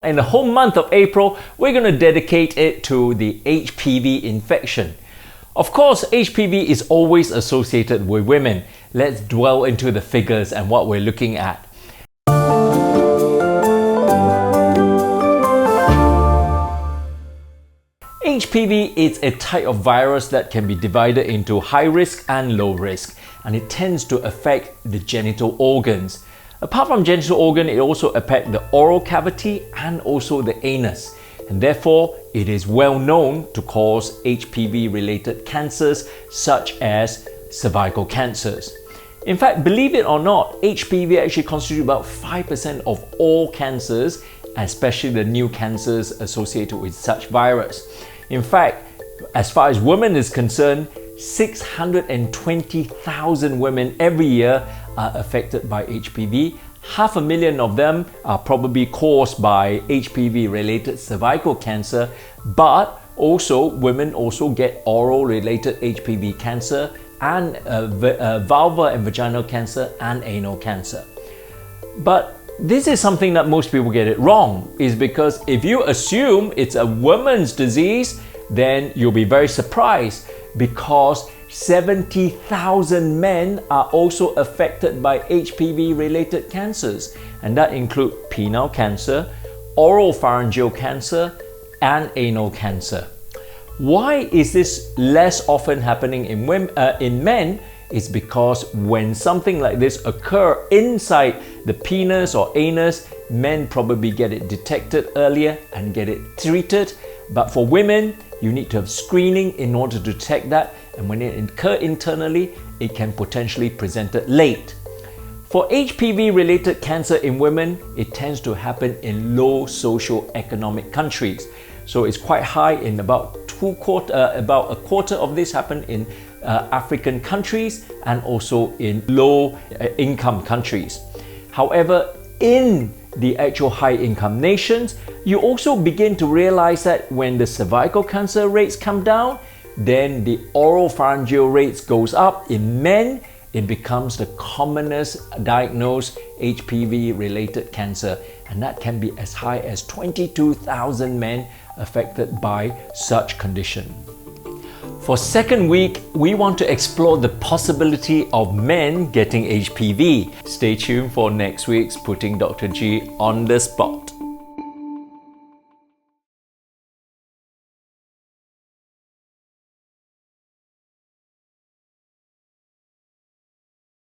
In the whole month of April, we're going to dedicate it to the HPV infection. Of course, HPV is always associated with women. Let's dwell into the figures and what we're looking at. HPV is a type of virus that can be divided into high risk and low risk, and it tends to affect the genital organs. Apart from genital organ, it also affects the oral cavity and also the anus, and therefore it is well known to cause HPV related cancers such as cervical cancers. In fact, believe it or not, HPV actually constitutes about 5% of all cancers, especially the new cancers associated with such virus. In fact, as far as women is concerned, 620,000 women every year are affected by HPV. 500,000 of them are probably caused by HPV-related cervical cancer, but also women also get oral-related HPV cancer and vulvar and vaginal cancer and anal cancer. But this is something that most people get it wrong, is because if you assume it's a woman's disease, then you'll be very surprised because 70,000 men are also affected by HPV-related cancers, and that include penile cancer, oropharyngeal cancer, and anal cancer. Why is this less often happening in men? It's because when something like this occurs inside the penis or anus, men probably get it detected earlier and get it treated. But for women, you need to have screening in order to detect that, and when it occurs internally, it can potentially present it late. For HPV-related cancer in women, it tends to happen in low socio-economic countries. So it's quite high in about a quarter of this happen in African countries and also in low income countries. However, in the actual high income nations, you also begin to realize that when the cervical cancer rates come down, then the oropharyngeal rates goes up. In men, it becomes the commonest diagnosed HPV related cancer, and that can be as high as 22,000 men affected by such condition. For second week, we want to explore the possibility of men getting HPV. Stay tuned for next week's Putting Dr. G on the Spot.